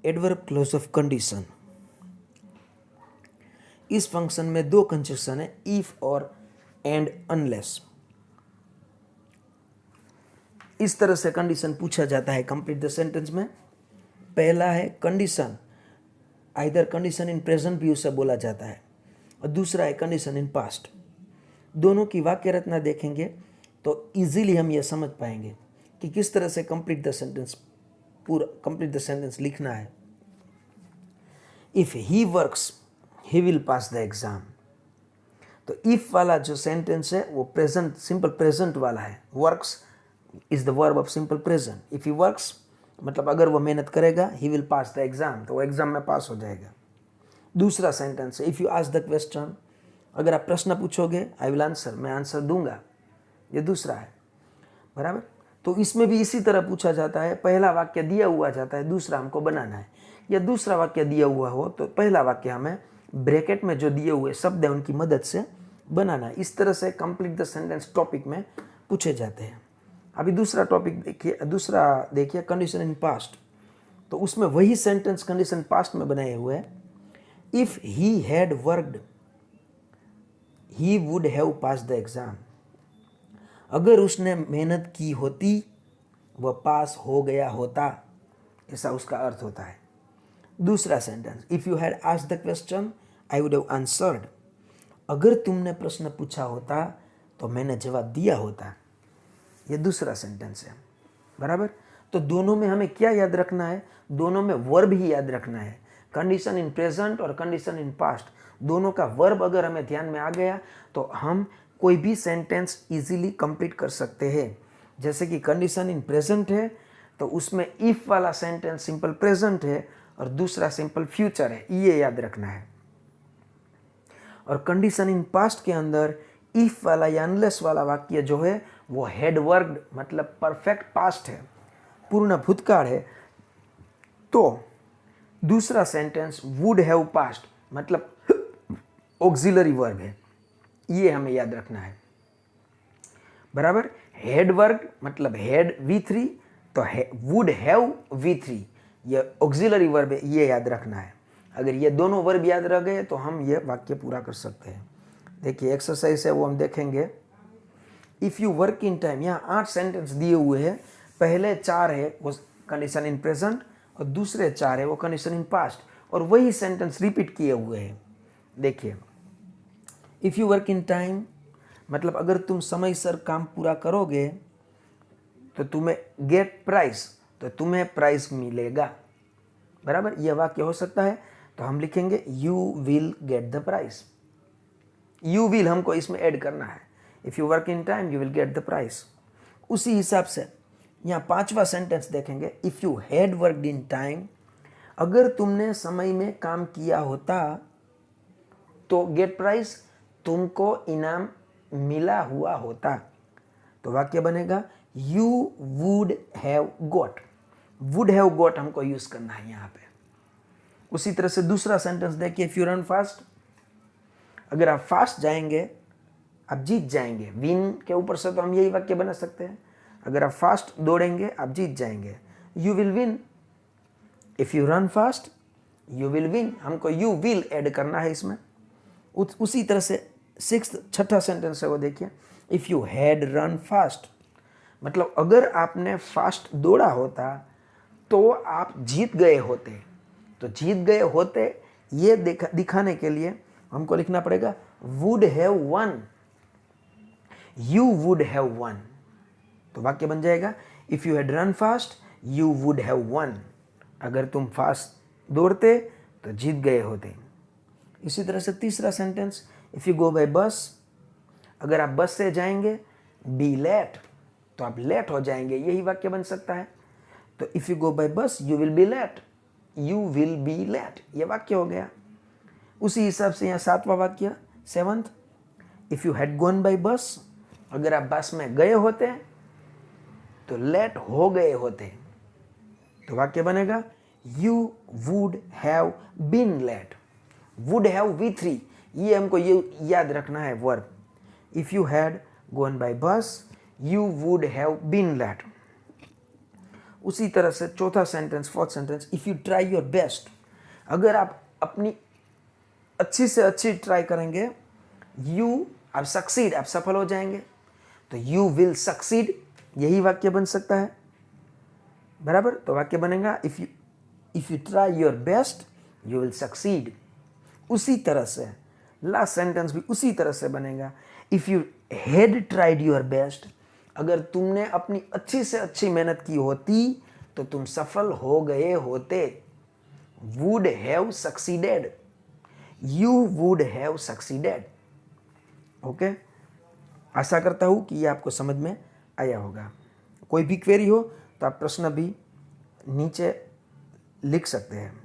Adverb clause of condition. इस function में दो कंजक्शन है, इफ और एंड अनलेस। इस तरह से कंडीशन पूछा जाता है कंप्लीट द सेंटेंस में। पहला है condition, either condition in present भी उसे बोला जाता है, और दूसरा है कंडीशन इन पास्ट। दोनों की वाक्य रचना देखेंगे तो इजीली हम यह समझ पाएंगे कि किस तरह से कंप्लीट द सेंटेंस, पूरा कंप्लीट द सेंटेंस लिखना है। If he works he will pass the exam. तो इफ वाला जो सेंटेंस है वो प्रेजेंट, सिंपल प्रेजेंट वाला है। Works is the verb of simple present. If he works मतलब अगर वो मेहनत करेगा, he will pass the exam, तो वो एग्जाम में पास हो जाएगा। दूसरा सेंटेंस है if you ask the question, अगर आप प्रश्न पूछोगे, आई विल आंसर, मैं आंसर दूंगा, ये दूसरा है, बराबर। तो इसमें भी इसी तरह पूछा जाता है, पहला वाक्य दिया हुआ जाता है, दूसरा हमको बनाना है, या दूसरा वाक्य दिया हुआ हो तो पहला वाक्य हमें ब्रैकेट में जो दिए हुए शब्द है उनकी मदद से बनाना है। इस तरह से कंप्लीट द सेंटेंस टॉपिक में पूछे जाते हैं। अभी दूसरा टॉपिक देखिए, दूसरा देखिए कंडीशन इन पास्ट। तो उसमें वही सेंटेंस कंडीशन पास्ट में बनाए हुए हैं। If he had worked he would have pass the exam. अगर उसने मेहनत की होती वह पास हो गया होता, ऐसा उसका अर्थ होता है। दूसरा sentence if you had asked the question I would have answered. अगर तुमने प्रश्न पूछा होता तो मैंने जवाब दिया होता, ये दूसरा सेंटेंस है, बराबर। तो दोनों में हमें क्या याद रखना है, दोनों में वर्ब ही याद रखना है। कंडीशन इन प्रेजेंट और कंडीशन इन पास्ट, दोनों का वर्ब अगर हमें ध्यान में आ गया तो हम कोई भी सेंटेंस इजीली कंप्लीट कर सकते हैं। जैसे कि कंडीशन इन प्रेजेंट है तो उसमें इफ वाला सेंटेंस सिंपल प्रेजेंट है और दूसरा सिंपल फ्यूचर है, ये याद रखना है। और कंडीशन इन पास्ट के अंदर इफ वाला या अनलेस वाला वाक्य जो है वो हैड वर्क्ड मतलब परफेक्ट पास्ट है, पूर्ण भूतकाल है। तो दूसरा सेंटेंस वुड हैव पास्ट मतलब ऑक्सिलरी वर्ब है, ये हमें याद रखना है, बराबर। हैड वर्क्ड मतलब हैड V3 तो वुड हैव V3, ये ऑक्सिलरी वर्ब है, ये याद रखना है। अगर ये दोनों वर्ब याद रह गए तो हम ये वाक्य पूरा कर सकते हैं। देखिए एक्सरसाइज है वो हम देखेंगे। If you work in time, यहाँ 8 सेंटेंस दिए हुए हैं। पहले 4 है वो कंडीशन इन प्रेजेंट और दूसरे 4 है वो कंडीशन इन पास्ट, और वही सेंटेंस रिपीट किए हुए हैं। देखिए if you work in time मतलब अगर तुम समय सर काम पूरा करोगे तो तुम्हें गेट प्राइस, तो तुम्हें प्राइस मिलेगा, बराबर। यह वाक्य हो सकता है तो हम लिखेंगे you will get the price. You will हमको इसमें ऐड करना है, if you work in time you will get the price. उसी हिसाब से यहाँ 5वां सेंटेंस देखेंगे, if you had worked in time, अगर तुमने समय में काम किया होता तो गेट प्राइस तुमको इनाम मिला हुआ होता। तो वाक्य बनेगा you would have got. Would have got हमको यूज करना है यहाँ पे। उसी तरह से दूसरा सेंटेंस देखिए, इफ यू रन फास्ट, अगर आप फास्ट जाएंगे आप जीत जाएंगे। विन के ऊपर से तो हम यही वाक्य बना सकते हैं, अगर आप फास्ट दौड़ेंगे आप जीत जाएंगे। You will win, if you run fast you will win, हमको यू विल ऐड करना है इसमें। उसी तरह से छठा सेंटेंस है वो देखिए, if you had run fast मतलब अगर आपने फास्ट दौड़ा होता तो आप जीत गए होते। तो जीत गए होते ये दिखाने के लिए हमको लिखना पड़ेगा would have one, you would have one. तो वाक्य बन जाएगा if you had run fast you would have one, अगर तुम फास्ट दौड़ते तो जीत गए होते। इसी तरह से तीसरा sentence, if you go by bus, अगर आप बस से जाएंगे, बी लेट तो आप लेट हो जाएंगे, यही वाक्य बन सकता है। तो if you go by bus you will be late, you will be late, ये वाक्य हो गया। उसी हिसाब से यहाँ 7वां वाक्य 7th, if you had gone by bus, अगर आप बस में गए होते तो लेट हो गए होते। तो वाक्य बनेगा you would have been late. Would have V3, ये हमको ये याद रखना है verb. If you had gone by bus you would have been late. उसी तरह से चौथा sentence, fourth sentence, if you try your best, अगर आप अपनी अच्छी से अच्छी ट्राई करेंगे, यू आप सक्सीड, आप सफल हो जाएंगे, तो यू विल सक्सीड, यही वाक्य बन सकता है, बराबर। तो वाक्य बनेगा if you try your best you will succeed. उसी तरह से लास्ट सेंटेंस भी उसी तरह से बनेगा, if you had tried your best, अगर तुमने अपनी अच्छी से अच्छी मेहनत की होती तो तुम सफल हो गए होते, would have succeeded, you would have succeeded. Okay, आशा करता हूँ कि ये आपको समझ में आया होगा। कोई भी क्वेरी हो तो आप प्रश्न भी नीचे लिख सकते हैं।